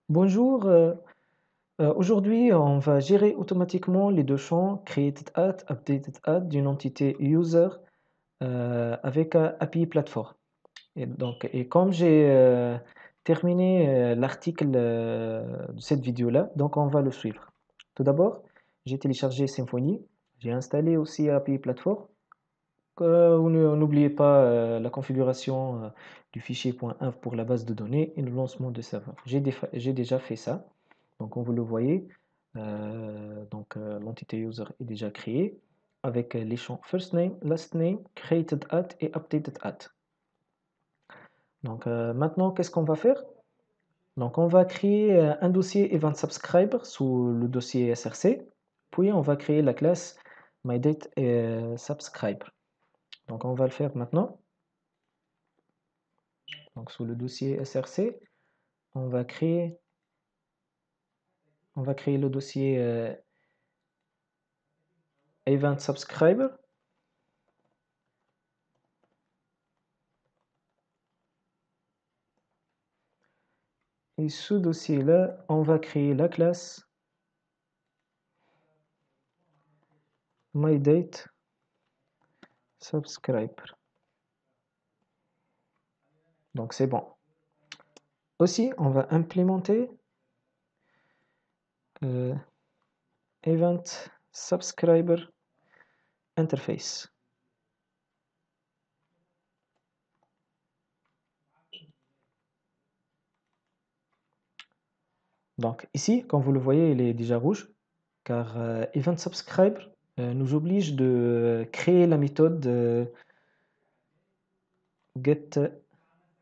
Bonjour, aujourd'hui on va gérer automatiquement les deux champs created at, updated at d'une entité user avec API Platform. Et comme j'ai terminé l'article de cette vidéo-là, donc on va le suivre. Tout d'abord, j'ai téléchargé Symfony, j'ai installé aussi API Platform. N'oubliez pas la configuration du fichier .inf pour la base de données et le lancement de serveur. J'ai déjà fait ça. Donc, comme vous le voyez, l'entité user est déjà créée avec les champs first name, last name, created at et updated at. Donc, maintenant, qu'est-ce qu'on va faire? Donc, on va créer un dossier event subscriber sous le dossier src, puis on va créer la classe myDateSubscribe. Donc, on va le faire maintenant. Donc, sous le dossier src, on va créer le dossier event subscriber. Et ce dossier-là, on va créer la classe myDateSubscriber. Donc c'est bon. Aussi, on va implémenter Event Subscriber Interface. Donc ici, comme vous le voyez, il est déjà rouge, car Event Subscriber nous oblige de créer la méthode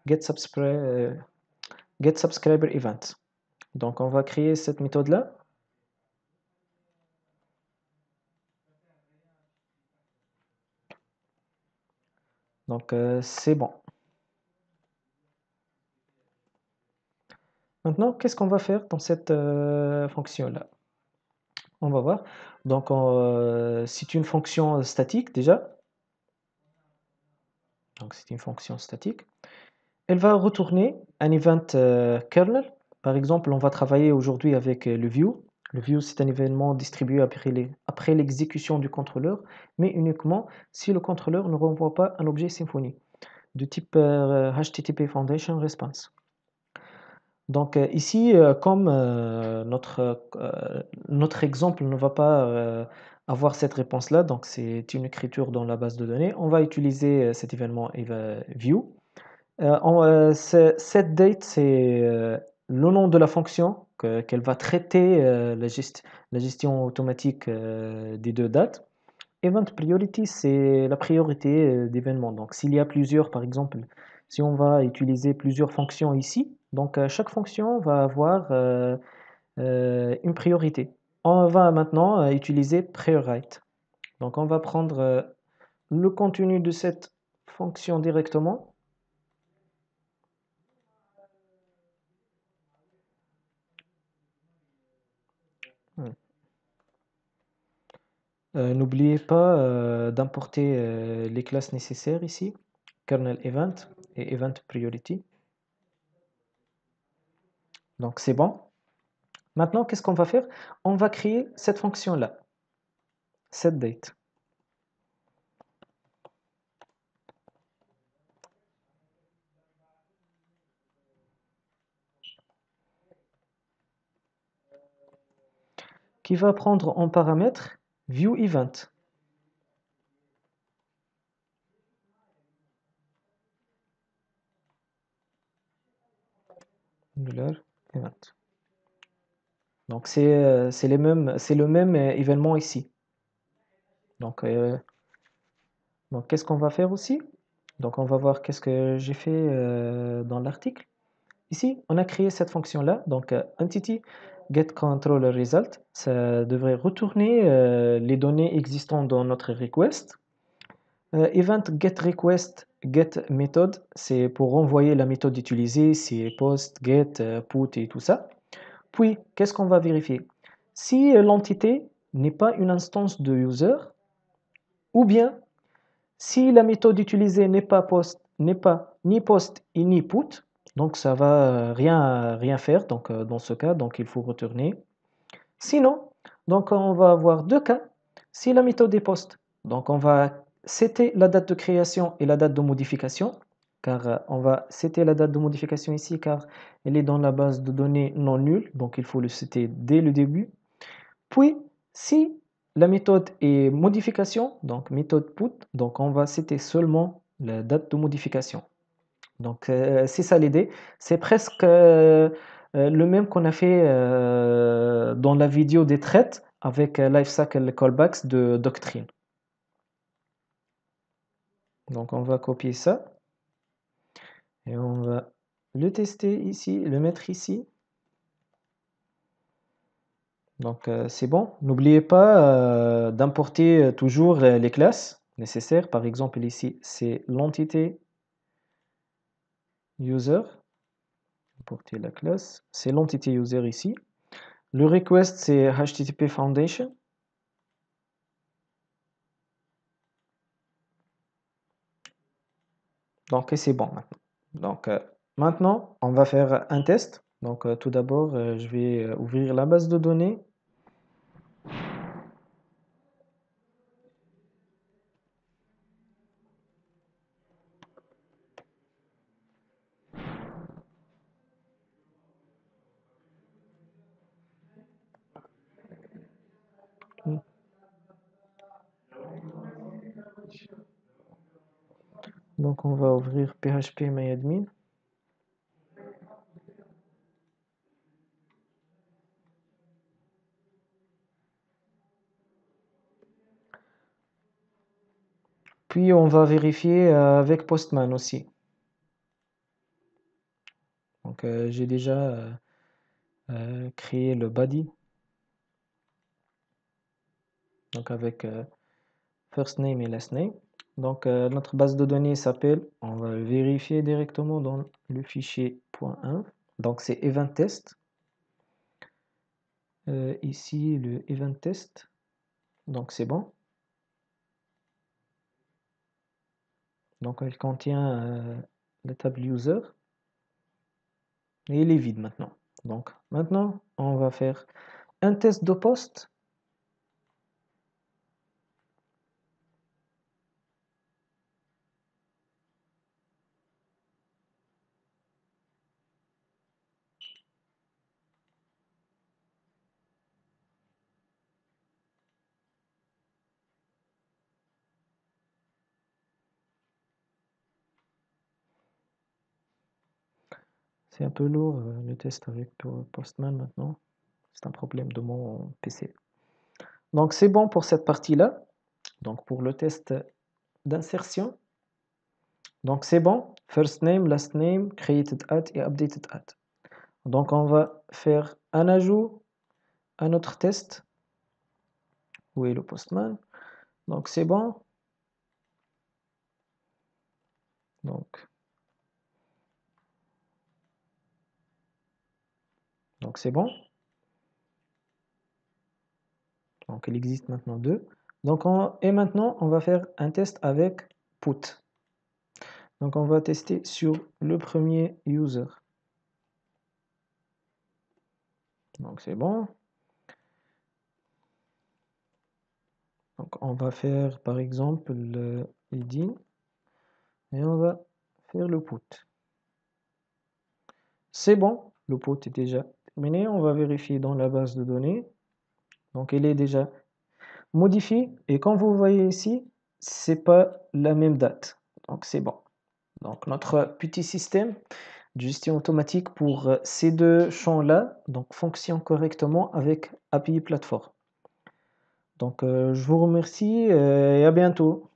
getSubscriberEvent. Donc on va créer cette méthode-là. Donc c'est bon. Maintenant, qu'est-ce qu'on va faire dans cette fonction-là? On va voir. Donc c'est une fonction statique déjà. Donc c'est une fonction statique. Elle va retourner un event kernel. Par exemple, on va travailler aujourd'hui avec le view. Le view, c'est un événement distribué après l'exécution du contrôleur, mais uniquement si le contrôleur ne renvoie pas un objet Symfony de type HTTP Foundation Response. Donc ici, comme notre exemple ne va pas avoir cette réponse-là, donc c'est une écriture dans la base de données, on va utiliser cet événement view. Cette date, c'est le nom de la fonction qu'elle va traiter la gestion automatique des deux dates. Event priority, c'est la priorité d'événements. Donc, s'il y a plusieurs, par exemple, si on va utiliser plusieurs fonctions ici, donc chaque fonction va avoir une priorité. On va maintenant utiliser priorite. Donc, on va prendre le contenu de cette fonction directement. N'oubliez pas d'importer les classes nécessaires ici, kernel event et event priority. Donc c'est bon. Maintenant, qu'est-ce qu'on va faire? On va créer cette fonction-là, setDate. Qui va prendre en paramètre viewEvent. Event. Donc c'est le même événement ici. Donc qu'est-ce qu'on va faire aussi? Donc on va voir qu'est-ce que j'ai fait dans l'article. Ici, on a créé cette fonction-là, donc entity getControllerResult, ça devrait retourner les données existantes dans notre request. Event getRequest getMethod, c'est pour renvoyer la méthode utilisée, c'est post, get, put et tout ça. Puis, qu'est-ce qu'on va vérifier? Si l'entité n'est pas une instance de user, ou bien si la méthode utilisée n'est pas ni post et ni put, donc ça va rien faire. Donc dans ce cas, donc il faut retourner. Sinon, donc on va avoir deux cas. Si la méthode est post, donc on va setter la date de création et la date de modification, car on va setter la date de modification ici, car elle est dans la base de données non nulle, donc il faut le setter dès le début. Puis, si la méthode est modification, donc méthode put, donc on va setter seulement la date de modification. Donc c'est ça l'idée. C'est presque le même qu'on a fait dans la vidéo des threads avec Lifecycle Callbacks de Doctrine. Donc on va copier ça et on va le tester ici, le mettre ici. Donc c'est bon. N'oubliez pas d'importer toujours les classes nécessaires. Par exemple ici, c'est l'entité user. Importer la classe. C'est l'entité user ici. Le request, c'est HTTP Foundation. Donc c'est bon maintenant. Donc maintenant, on va faire un test. Donc tout d'abord, je vais ouvrir la base de données. Donc on va ouvrir phpMyAdmin. Puis on va vérifier avec Postman aussi. Donc j'ai déjà créé le body. Donc avec first name et last name. Donc notre base de données s'appelle, on va le vérifier directement dans le fichier .inf. Donc c'est event test. Ici le event test. Donc c'est bon. Donc elle contient la table user et il est vide maintenant. Donc maintenant on va faire un test de poste. C'est un peu lourd le test avec Postman maintenant. C'est un problème de mon PC. Donc c'est bon pour cette partie-là. Donc pour le test d'insertion. Donc c'est bon. First name, last name, created at et updated at. Donc on va faire un ajout à notre test. Où est le Postman? Donc c'est bon. Donc c'est bon. Donc il existe maintenant deux. Donc et maintenant on va faire un test avec put. Donc on va tester sur le premier user. Donc c'est bon. Donc on va faire par exemple le id et on va faire le put. C'est bon, le put est déjà terminé. On va vérifier dans la base de données. Donc il est déjà modifié et comme vous voyez ici, c'est pas la même date. Donc c'est bon. Donc notre petit système de gestion automatique pour ces deux champs-là donc fonctionne correctement avec API Platform. Donc je vous remercie et à bientôt.